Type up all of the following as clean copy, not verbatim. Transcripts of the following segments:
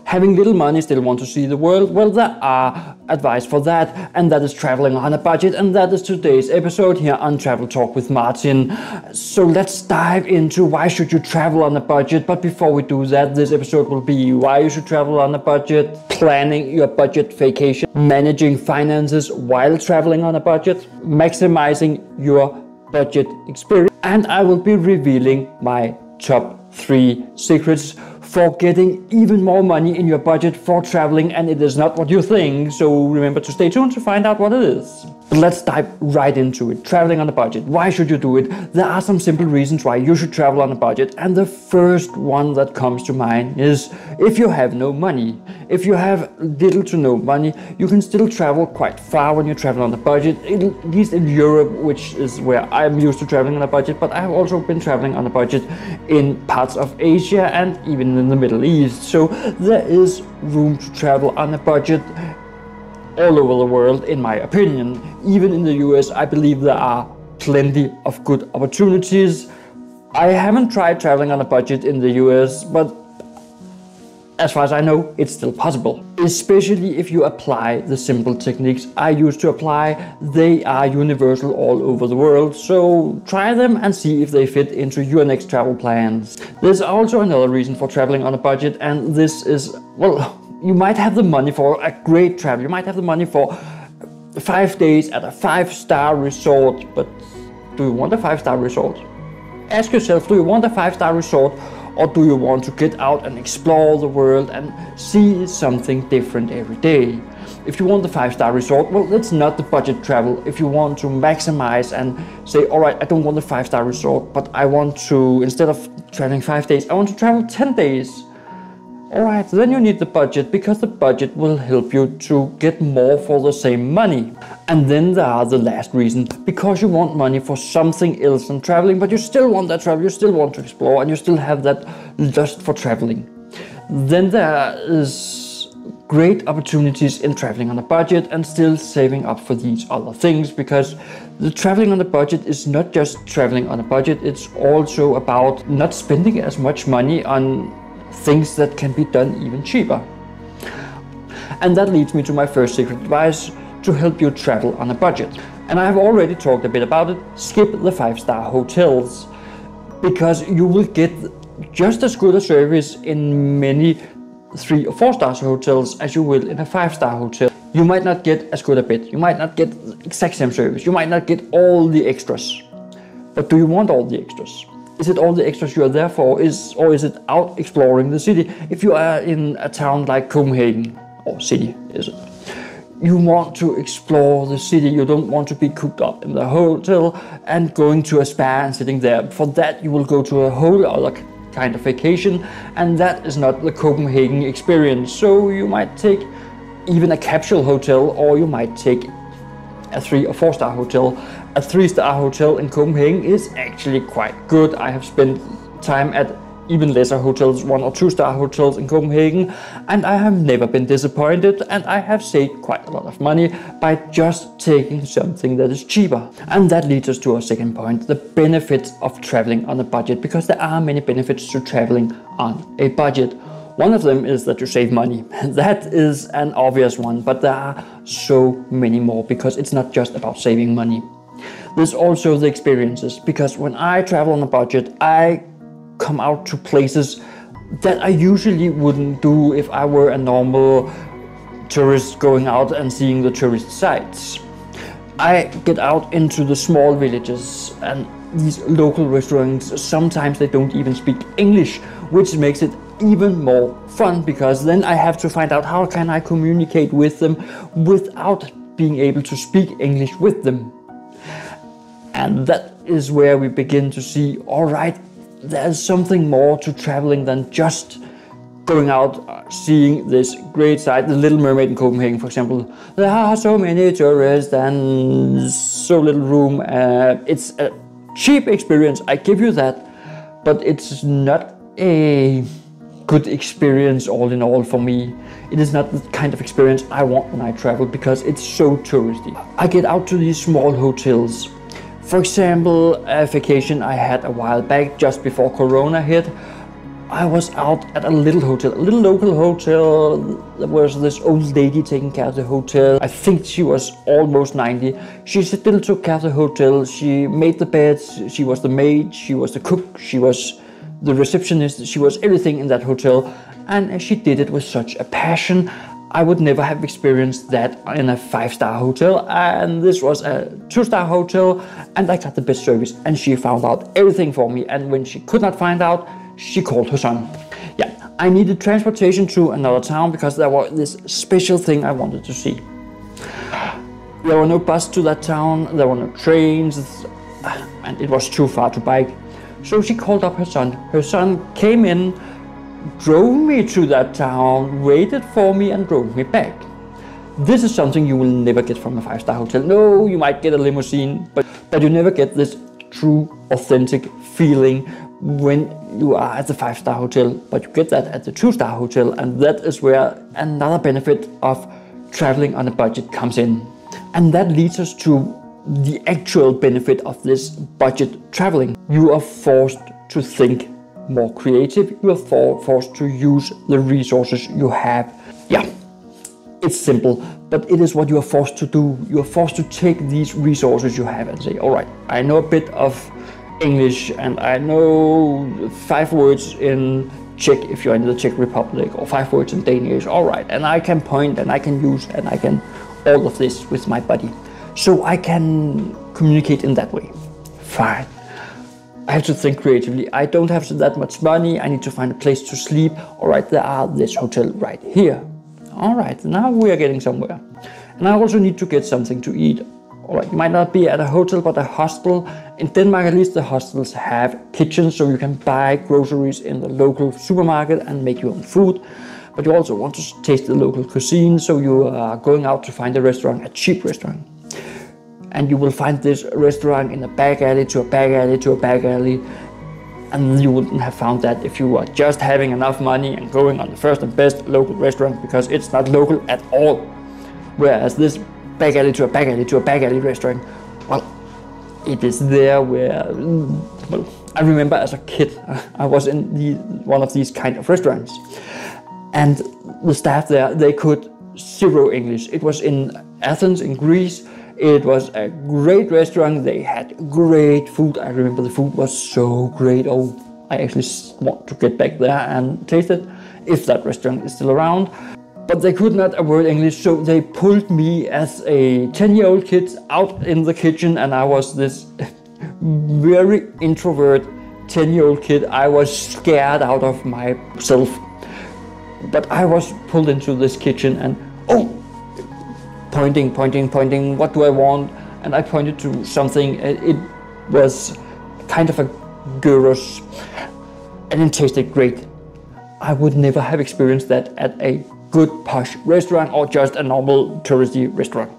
Having little money, still want to see the world? Well, there are advice for that, and that is traveling on a budget, and that is today's episode here on Travel Talk with Martin. So let's dive into why should you travel on a budget. But before we do that, this episode will be why you should travel on a budget, planning your budget vacation, managing finances while traveling on a budget, maximizing your budget experience, and I will be revealing my top 3 secrets for getting even more money in your budget for traveling, and it is not what you think, so remember to stay tuned to find out what it is. But let's dive right into it. Traveling on a budget. Why should you do it? There are some simple reasons why you should travel on a budget, and the first one that comes to mind is if you have no money. If you have little to no money, you can still travel quite far when you travel on a budget, at least in Europe, which is where I'm used to traveling on a budget, but I have also been traveling on a budget in parts of Asia and even in the Middle East. So there is room to travel on a budget all over the world, in my opinion. Even in the US, I believe there are plenty of good opportunities. I haven't tried traveling on a budget in the US, but as far as I know, it's still possible. Especially if you apply the simple techniques I used to apply. They are universal all over the world, so try them and see if they fit into your next travel plans. There's also another reason for traveling on a budget, and this is, well, you might have the money for a great travel. You might have the money for 5 days at a 5-star resort, but do you want a 5-star resort? Ask yourself, do you want a 5-star resort, or do you want to get out and explore the world and see something different every day? If you want the 5-star resort, well, that's not the budget travel. If you want to maximize and say, all right, I don't want a 5-star resort, but I want to, instead of traveling 5 days, I want to travel 10 days. Alright, then you need the budget, because the budget will help you to get more for the same money. And then there are the last reason, because you want money for something else than traveling, but you still want that travel, you still want to explore, and you still have that lust for traveling. Then there is great opportunities in traveling on a budget and still saving up for these other things, because the traveling on a budget is not just traveling on a budget, it's also about not spending as much money on things that can be done even cheaper. And that leads me to my first secret advice to help you travel on a budget. And I have already talked a bit about it. Skip the 5-star hotels, because you will get just as good a service in many 3 or 4-star hotels as you will in a 5-star hotel. You might not get as good a bed, you might not get the exact same service, you might not get all the extras. But do you want all the extras? Is it all the extras you are there for, or is it out exploring the city? If you are in a town like Copenhagen, or city is it, you want to explore the city, you don't want to be cooped up in the hotel and going to a spa and sitting there. For that you will go to a whole other kind of vacation, and that is not the Copenhagen experience. So you might take even a capsule hotel, or you might take a 3 or 4-star hotel. A 3-star hotel in Copenhagen is actually quite good. I have spent time at even lesser hotels, 1 or 2-star hotels in Copenhagen, and I have never been disappointed, and I have saved quite a lot of money by just taking something that is cheaper. And that leads us to our second point, the benefits of traveling on a budget, because there are many benefits to traveling on a budget. One of them is that you save money. That is an obvious one, but there are so many more, because it's not just about saving money. There's also the experiences, because when I travel on a budget, I come out to places that I usually wouldn't do if I were a normal tourist going out and seeing the tourist sites. I get out into the small villages and these local restaurants. Sometimes they don't even speak English, which makes it even more fun, because then I have to find out how can I communicate with them without being able to speak English with them. And that is where we begin to see, all right, there's something more to traveling than just going out, seeing this great sight, the Little Mermaid in Copenhagen, for example. There are so many tourists and so little room. It's a cheap experience, I give you that, but it's not a good experience all in all for me. It is not the kind of experience I want when I travel, because it's so touristy. I get out to these small hotels. For example, a vacation I had a while back, just before Corona hit, I was out at a little hotel, a little local hotel. There was this old lady taking care of the hotel. I think she was almost 90. She still took care of the hotel. She made the beds, she was the maid, she was the cook, she was the receptionist, she was everything in that hotel. And she did it with such a passion. I would never have experienced that in a 5-star hotel, and this was a 2-star hotel, and I got the best service, and she found out everything for me. And when she could not find out, she called her son. Yeah, I needed transportation to another town because there was this special thing I wanted to see. There were no bus to that town, there were no trains, and it was too far to bike. So she called up her son. Her son came in, drove me to that town, waited for me, and drove me back. This is something you will never get from a 5-star hotel. No, you might get a limousine, but you never get this true, authentic feeling when you are at the 5-star hotel. But you get that at the 2-star hotel, and that is where another benefit of traveling on a budget comes in. And that leads us to the actual benefit of this budget traveling. You are forced to think more creative, you are forced to use the resources you have. Yeah, it's simple, but it is what you are forced to do. You are forced to take these resources you have and say, all right, I know a bit of English and I know 5 words in Czech if you're in the Czech Republic, or 5 words in Danish, all right, and I can point and I can use and I can all of this with my body. So I can communicate in that way. Fine. I have to think creatively. I don't have that much money. I need to find a place to sleep. All right, there are this hotel right here. All right, now we are getting somewhere. And I also need to get something to eat. All right, you might not be at a hotel, but a hostel. In Denmark, at least, the hostels have kitchens, so you can buy groceries in the local supermarket and make your own food. But you also want to taste the local cuisine, so you are going out to find a restaurant, a cheap restaurant. And you will find this restaurant in a back alley to a back alley to a back alley, and you wouldn't have found that if you were just having enough money and going on the first and best local restaurant, because it's not local at all. Whereas this back alley to a back alley to a back alley restaurant, well, it is there where, well, I remember as a kid, I was in one of these kind of restaurants, and the staff there, they could zero English. It was in Athens in Greece. It was a great restaurant. They had great food. I remember the food was so great. Oh, I actually want to get back there and taste it, if that restaurant is still around. But they could not a word English, so they pulled me as a 10-year-old kid out in the kitchen, and I was this very introvert 10-year-old kid. I was scared out of myself. But I was pulled into this kitchen and, oh, pointing, what do I want? And I pointed to something. It was kind of a gyros, and it tasted great. I would never have experienced that at a good posh restaurant or just a normal touristy restaurant.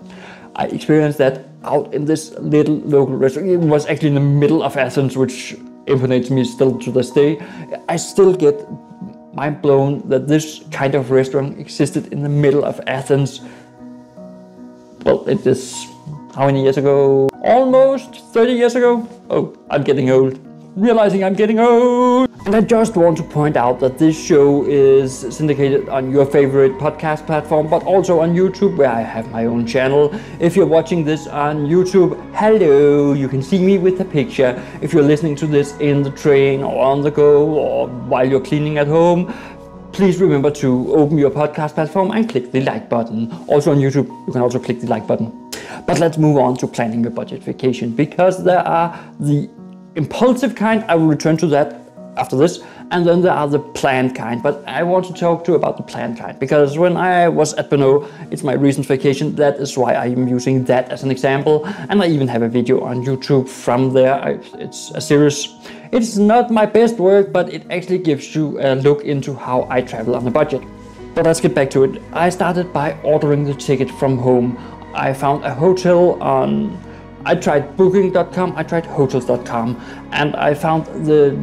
I experienced that out in this little local restaurant. It was actually in the middle of Athens, which impressed me still to this day. I still get mind blown that this kind of restaurant existed in the middle of Athens. Well, it is how many years ago? Almost 30 years ago? Oh, I'm getting old. Realizing I'm getting old. And I just want to point out that this show is syndicated on your favorite podcast platform, but also on YouTube, where I have my own channel. If you're watching this on YouTube, hello, you can see me with a picture. If you're listening to this in the train or on the go or while you're cleaning at home, please remember to open your podcast platform and click the like button. Also on YouTube, you can also click the like button. But let's move on to planning your budget vacation, because there are the impulsive kind. I will return to that after this. And then there are the planned kind. But I want to talk to you about the planned kind, because when I was at Brno, it's my recent vacation. That is why I am using that as an example. And I even have a video on YouTube from there. It's a series. It's not my best work, but it actually gives you a look into how I travel on a budget. But let's get back to it. I started by ordering the ticket from home. I found a hotel on, I tried booking.com, I tried hotels.com, and I found the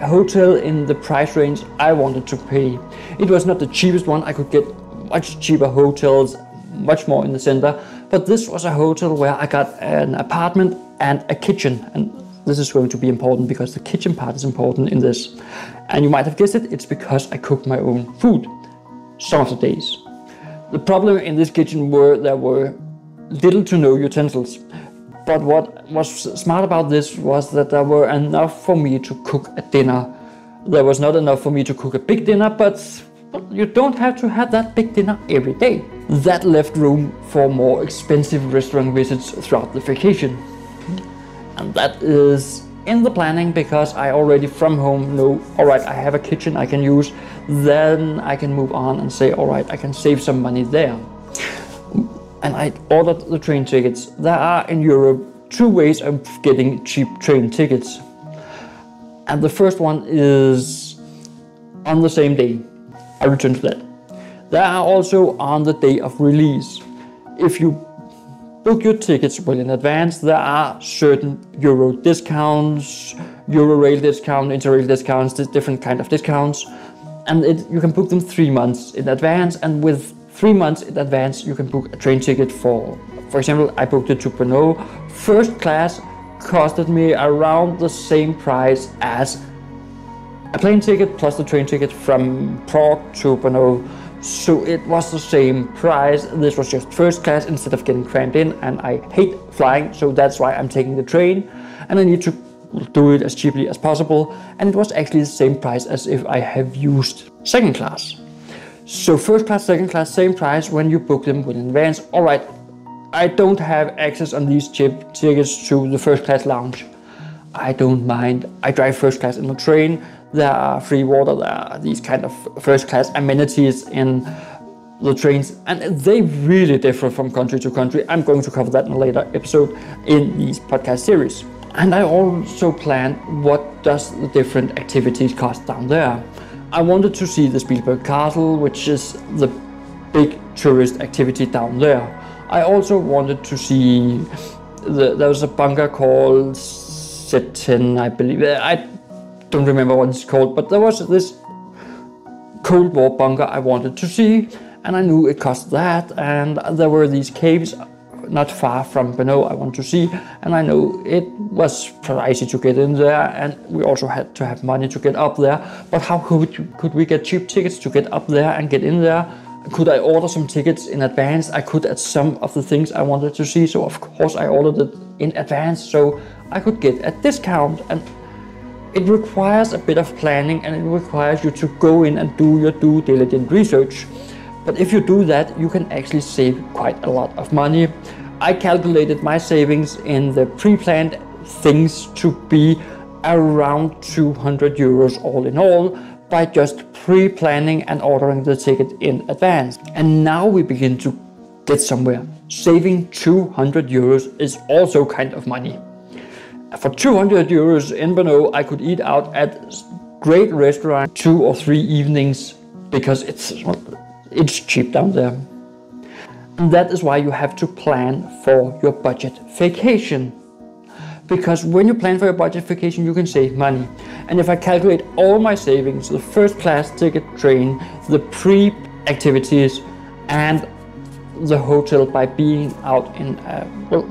hotel in the price range I wanted to pay. It was not the cheapest one. I could get much cheaper hotels, much more in the center, but this was a hotel where I got an apartment and a kitchen, and this is going to be important because the kitchen part is important in this. And you might have guessed it, it's because I cook my own food some of the days. The problem in this kitchen there were little to no utensils. But what was smart about this was that there were enough for me to cook a dinner. There was not enough for me to cook a big dinner, but you don't have to have that big dinner every day. That left room for more expensive restaurant visits throughout the vacation. And that is in the planning because I already from home know, all right, I have a kitchen I can use. Then I can move on and say, all right, I can save some money there. And I ordered the train tickets. There are in Europe 2 ways of getting cheap train tickets. And the first one is on the same day. I'll return to that. There are also on the day of release. If you book your tickets well in advance, there are certain Euro discounts, Euro-rail discount, Interrail discounts, different kind of discounts. And you can book them 3 months in advance, and with 3 months in advance you can book a train ticket for example, I booked it to Brno. First class costed me around the same price as a plane ticket plus the train ticket from Prague to Brno. So it was the same price. This was just first class instead of getting crammed in, and I hate flying, so that's why I'm taking the train, and I need to do it as cheaply as possible. And it was actually the same price as if I have used second class. So first class, second class, same price when you book them in advance. All right, I don't have access on these cheap tickets to the first class lounge. I don't mind. I drive first class in the train. There are free water, there are these kind of first class amenities in the trains, and they really differ from country to country. I'm going to cover that in a later episode in these podcast series. And I also planned what does the different activities cost down there. I wanted to see the Spielberg Castle, which is the big tourist activity down there. I also wanted to see, there was a bunker called Setten, I believe. I don't remember what it's called, but there was this Cold War bunker I wanted to see, and I knew it cost that, and there were these caves not far from Brno I wanted to see, and I know it was pricey to get in there, and we also had to have money to get up there. But how could we get cheap tickets to get up there and get in there? Could I order some tickets in advance? I could at some of the things I wanted to see, so of course I ordered it in advance so I could get a discount. And it requires a bit of planning, and it requires you to go in and do your due diligent research. But if you do that, you can actually save quite a lot of money. I calculated my savings in the pre-planned things to be around 200 euros all in all by just pre-planning and ordering the ticket in advance. And now we begin to get somewhere. Saving 200 euros is also kind of money. For 200 euros in Brno, I could eat out at great restaurant 2 or 3 evenings because it's cheap down there. And that is why you have to plan for your budget vacation. Because when you plan for your budget vacation, you can save money. And if I calculate all my savings, the first class ticket train, the pre-activities, and the hotel by being out in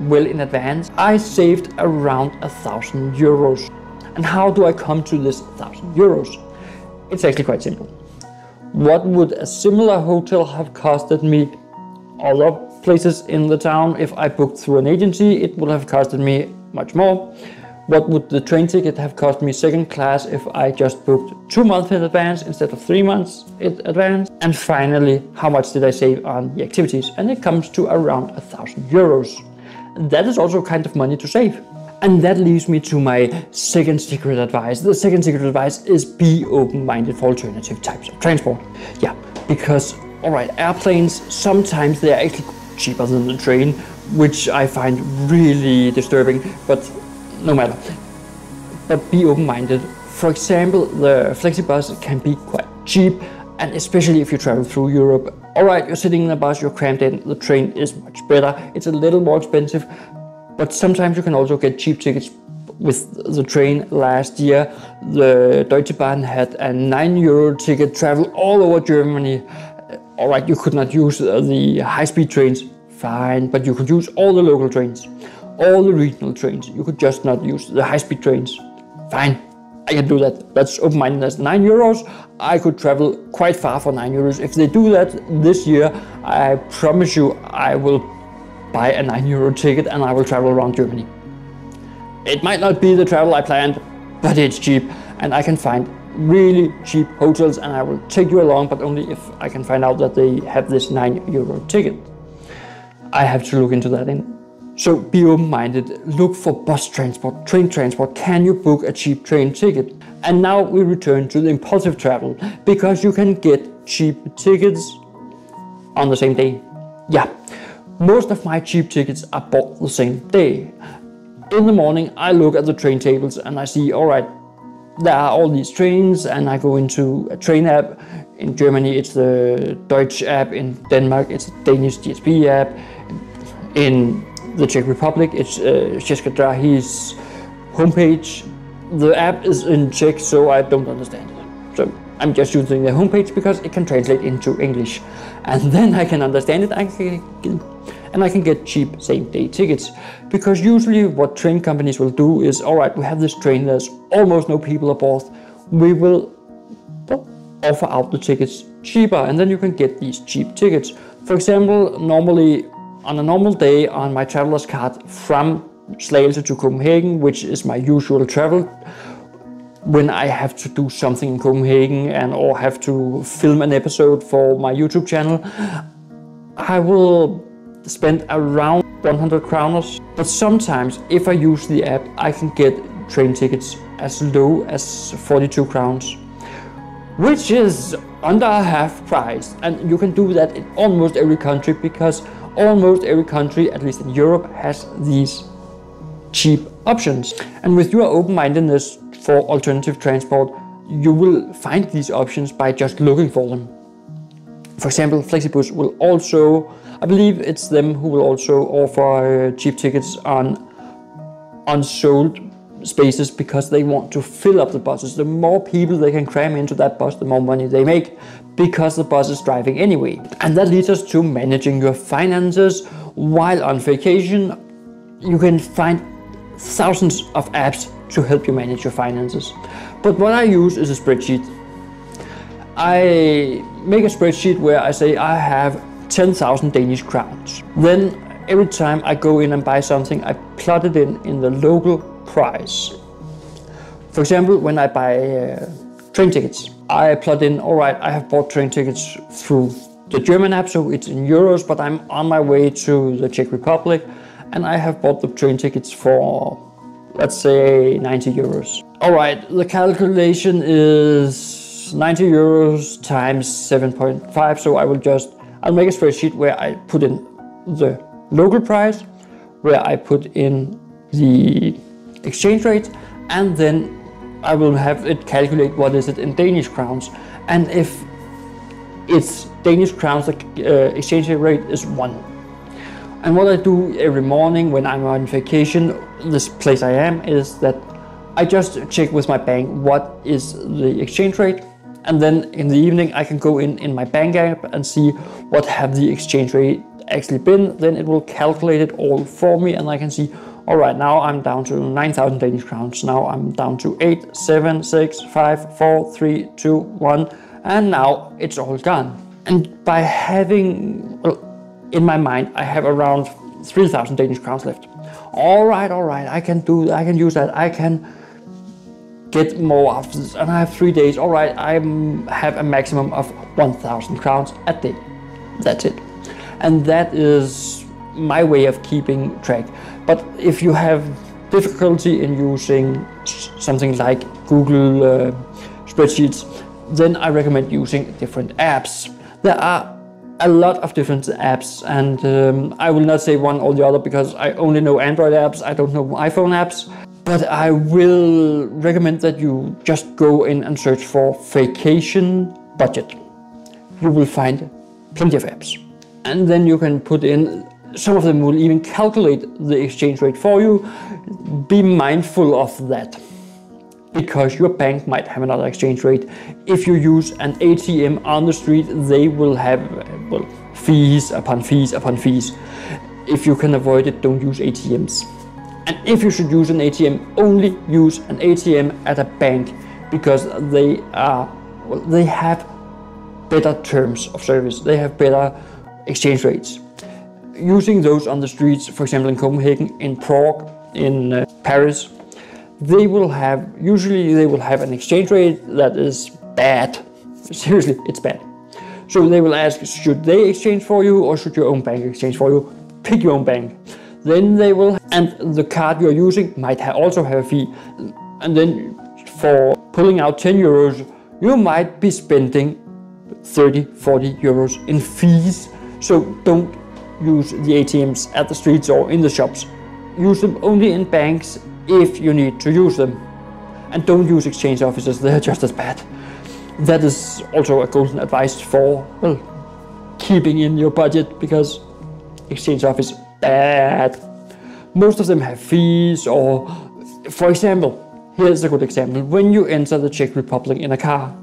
well in advance, I saved around 1,000 euros. And how do I come to this 1,000 euros? It's actually quite simple. What would a similar hotel have costed me other places in the town if I booked through an agency? It would have costed me much more. What would the train ticket have cost me second class if I just booked 2 months in advance instead of 3 months in advance? And finally, how much did I save on the activities? And it comes to around 1,000 euros. That is also kind of money to save. And that leads me to my second secret advice. The second secret advice is be open-minded for alternative types of transport. Yeah, because, all right, airplanes, sometimes they are actually cheaper than the train, which I find really disturbing, but no matter. But be open-minded. For example, the flexibus can be quite cheap, and especially if you travel through Europe. All right, you're sitting in a bus, you're crammed in, the train is much better. It's a little more expensive, but sometimes you can also get cheap tickets with the train. Last year, the Deutsche Bahn had a 9 euro ticket travel all over Germany. All right, you could not use the high-speed trains, fine, but you could use all the local trains. all the regional trains. You could just not use the high-speed trains. Fine, I can do that. That's open-mindedness. €9. I could travel quite far for €9. If they do that this year, I promise you I will buy a €9 ticket and I will travel around Germany. It might not be the travel I planned, but it's cheap and I can find really cheap hotels and I will take you along, but only if I can find out that they have this €9 ticket. I have to look into that in. So be open-minded, look for bus transport, train transport. Can you book a cheap train ticket? And now we return to the impulsive travel, because you can get cheap tickets on the same day. Yeah, most of my cheap tickets are bought the same day. In the morning, I look at the train tables and I see, all right, there are all these trains, and I go into a train app. In Germany, it's the Deutsch app. In Denmark, it's the Danish DSB app. In the Czech Republic, it's České dráhy's homepage. The app is in Czech, so I don't understand it. So I'm just using the homepage because it can translate into English. And then I can understand it, and I can get cheap same-day tickets. Because usually what train companies will do is, all right, we have this train, there's almost no people aboard. We will offer out the tickets cheaper, and then you can get these cheap tickets. For example, normally on a normal day on my traveler's card from Slagelse to Copenhagen, which is my usual travel, when I have to do something in Copenhagen or have to film an episode for my YouTube channel, I will spend around 100 kroners. But sometimes if I use the app, I can get train tickets as low as 42 crowns, which is under half price. And you can do that in almost every country, because almost every country, at least in Europe, has these cheap options. And with your open-mindedness for alternative transport, you will find these options by just looking for them. For example, Flexibus will also, I believe it's them who will also offer cheap tickets on unsold spaces, because they want to fill up the buses. The more people they can cram into that bus, the more money they make, because the bus is driving anyway. And that leads us to managing your finances. While on vacation, you can find thousands of apps to help you manage your finances. But what I use is a spreadsheet. I make a spreadsheet where I say I have 10,000 Danish crowns. Then every time I go in and buy something, I plot it in the local price. For example, when I buy train tickets, I plot in, all right, I have bought train tickets through the German app, so it's in euros, but I'm on my way to the Czech Republic, and I have bought the train tickets for, let's say, 90 euros. All right, the calculation is 90 euros times 7.5, so I'll make a spreadsheet where I put in the local price, where I put in the exchange rate, and then I will have it calculate what is it in Danish crowns. And if it's Danish crowns, the exchange rate is 1. And what I do every morning when I'm on vacation, this place I am, is that I just check with my bank what is the exchange rate. And then in the evening I can go in my bank app and see what have the exchange rate actually been. Then it will calculate it all for me, and I can see, all right, now I'm down to 9,000 Danish crowns. Now I'm down to 8, 7, 6, 5, 4, 3, 2, 1, and now it's all gone. And by having, well, in my mind, I have around 3,000 Danish crowns left. All right, I can use that. I can get more of this, and I have 3 days. All right, I have a maximum of 1,000 crowns a day. That's it. And that is my way of keeping track. But if you have difficulty in using something like Google spreadsheets, then I recommend using different apps. There are a lot of different apps, and I will not say one or the other because I only know Android apps, I don't know iPhone apps. But I will recommend that you just go in and search for vacation budget. You will find plenty of apps. And then you can put in, some of them will even calculate the exchange rate for you. Be mindful of that, because your bank might have another exchange rate. If you use an ATM on the street, they will have, well, fees upon fees upon fees. If you can avoid it, don't use ATMs. And if you should use an ATM, only use an ATM at a bank, because they have better terms of service. They have better exchange rates. Using those on the streets, for example in Copenhagen, in Prague, in Paris, they will have an exchange rate that is bad. Seriously, it's bad. So they will ask, should they exchange for you or should your own bank exchange for you? Pick your own bank. Then they will, and the card you're using might also have a fee. And then for pulling out 10 euros, you might be spending 30, 40 euros in fees. So don't use the ATMs at the streets or in the shops. Use them only in banks if you need to use them. And don't use exchange offices, they're just as bad. That is also a golden advice for, well, keeping in your budget, because exchange office, bad. Most of them have fees, or, for example, here's a good example. When you enter the Czech Republic in a car,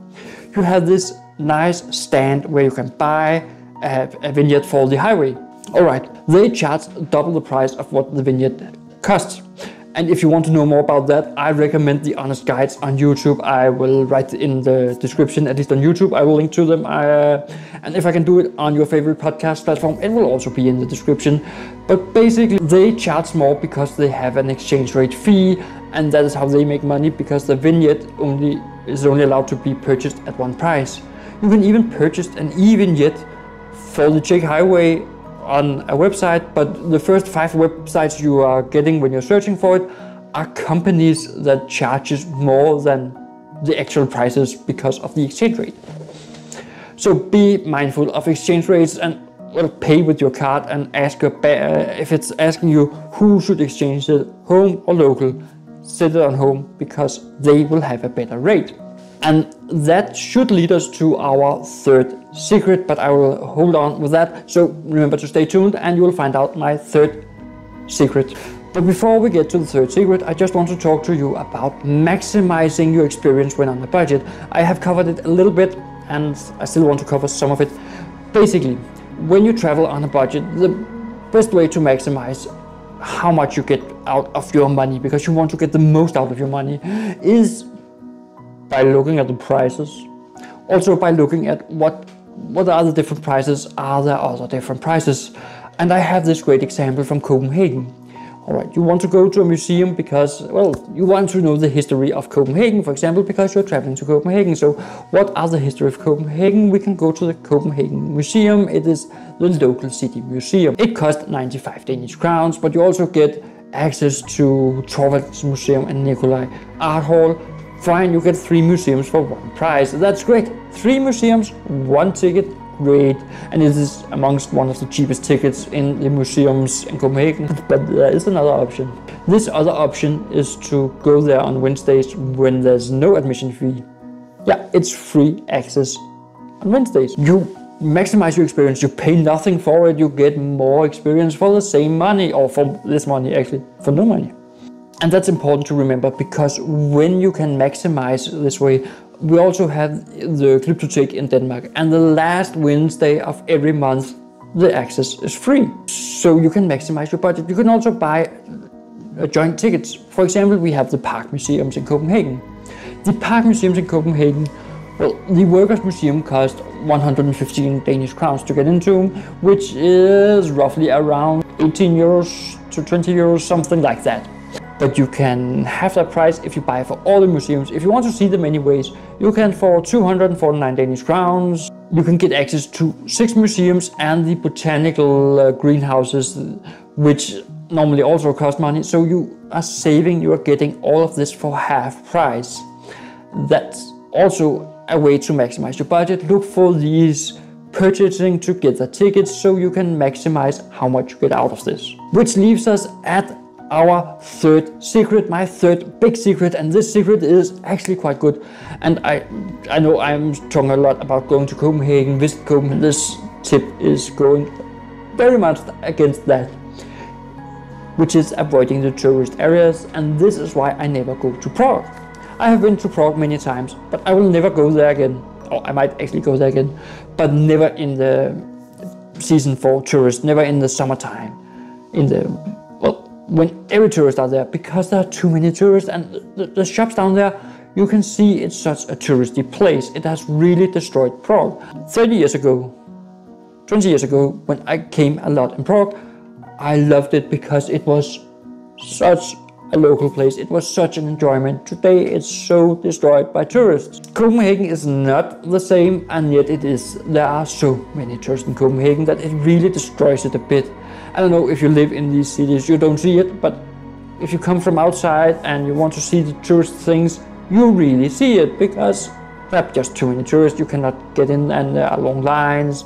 you have this nice stand where you can buy a vignette for the highway. Alright, they charge double the price of what the vignette costs. And if you want to know more about that, I recommend the Honest Guides on YouTube. I will write in the description, at least on YouTube, I will link to them. And if I can do it on your favorite podcast platform, it will also be in the description. But basically, they charge more because they have an exchange rate fee, and that is how they make money, because the vignette is only allowed to be purchased at one price. You can even purchase an e-vignette for the Czech highway on a website, but the first 5 websites you are getting when you're searching for it are companies that charges more than the actual prices because of the exchange rate. So be mindful of exchange rates, and well, pay with your card, and ask your if it's asking you who should exchange it, home or local, set it on home, because they will have a better rate. And that should lead us to our third secret, but I will hold on with that. So remember to stay tuned and you will find out my third secret. But before we get to the third secret, I just want to talk to you about maximizing your experience when on a budget. I have covered it a little bit and I still want to cover some of it. Basically, when you travel on a budget, the best way to maximize how much you get out of your money, because you want to get the most out of your money, is by looking at the prices. Also by looking at what are the different prices, are there other different prices? And I have this great example from Copenhagen. Alright, you want to go to a museum because, well, you want to know the history of Copenhagen, for example, because you're traveling to Copenhagen. So what are the history of Copenhagen? We can go to the Copenhagen Museum. It is the local city museum. It costs 95 Danish crowns, but you also get access to Torvald's Museum and Nikolai Art Hall. Fine, you get 3 museums for one price. That's great. 3 museums, 1 ticket, great. And it is amongst one of the cheapest tickets in the museums in Copenhagen. But there is another option. This other option is to go there on Wednesdays when there's no admission fee. Yeah, it's free access on Wednesdays. You maximize your experience. You pay nothing for it. You get more experience for the same money, or for this money actually, for no money. And that's important to remember, because when you can maximize this way, we also have the Glyptotek in Denmark, and the last Wednesday of every month, the access is free. So you can maximize your budget. You can also buy joint tickets. For example, we have the Park Museums in Copenhagen. The Park Museums in Copenhagen, well, the Workers' Museum cost 115 Danish crowns to get into, which is roughly around 18 euros to 20 euros, something like that. But you can have that price if you buy for all the museums. If you want to see them anyways, you can for 249 Danish crowns. You can get access to 6 museums and the botanical greenhouses, which normally also cost money. So you are saving, you are getting all of this for half price. That's also a way to maximize your budget. Look for these purchasing to get the tickets so you can maximize how much you get out of this. Which leaves us at our third secret, my third big secret, and this secret is actually quite good. And I know I'm talking a lot about going to Copenhagen, visit Copenhagen. This tip is going very much against that, which is avoiding the tourist areas, and this is why I never go to Prague. I have been to Prague many times, but I will never go there again. Or I might actually go there again, but never in the season for tourists, never in the summertime, in the when every tourist are there, because there are too many tourists, and the shops down there, you can see it's such a touristy place. It has really destroyed Prague. 30 years ago, 20 years ago, when I came a lot in Prague, I loved it because it was such a local place. It was such an enjoyment. Today it's so destroyed by tourists. Copenhagen is not the same, and yet it is. There are so many tourists in Copenhagen that it really destroys it a bit. I don't know if you live in these cities, you don't see it, but if you come from outside and you want to see the tourist things, you really see it, because there are just too many tourists. You cannot get in, and there are long lines.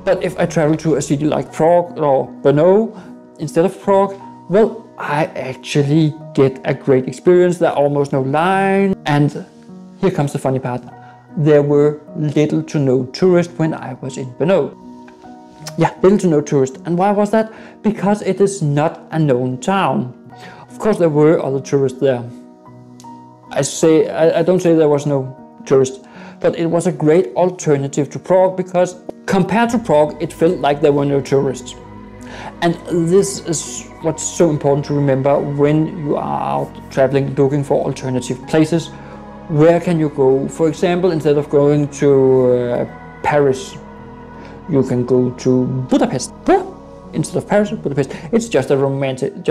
But if I travel to a city like Prague or Brno instead of Prague, well, I actually get a great experience. There are almost no line. And here comes the funny part. There were little to no tourists when I was in Brno. Yeah, little to no tourists. And why was that? Because it is not a known town. Of course, there were other tourists there. I don't say there was no tourists, but it was a great alternative to Prague, because compared to Prague, it felt like there were no tourists. And this is what's so important to remember when you are out traveling, looking for alternative places. Where can you go? For example, instead of going to Paris, you can go to Budapest. Instead of Paris, Budapest. It's just a romantic,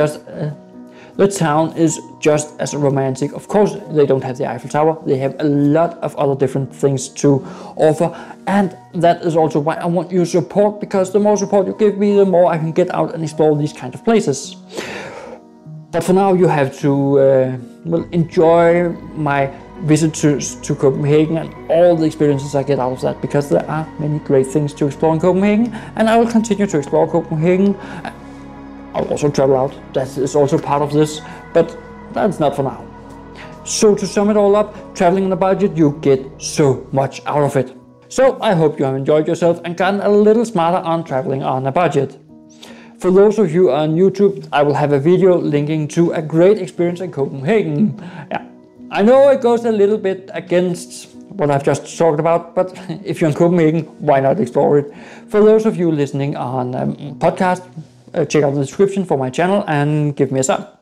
the town is just as romantic. Of course, they don't have the Eiffel Tower. They have a lot of other different things to offer. And that is also why I want your support, because the more support you give me, the more I can get out and explore these kind of places. But for now, you have to enjoy my visit to Copenhagen and all the experiences I get out of that, because there are many great things to explore in Copenhagen, and I will continue to explore Copenhagen. I'll also travel out, that is also part of this, but that's not for now. So to sum it all up, traveling on a budget, you get so much out of it. So I hope you have enjoyed yourself and gotten a little smarter on traveling on a budget. For those of you on YouTube, I will have a video linking to a great experience in Copenhagen. Yeah, I know it goes a little bit against what I've just talked about, but if you're in Copenhagen, why not explore it? For those of you listening on podcast, check out the description for my channel and give me a sub.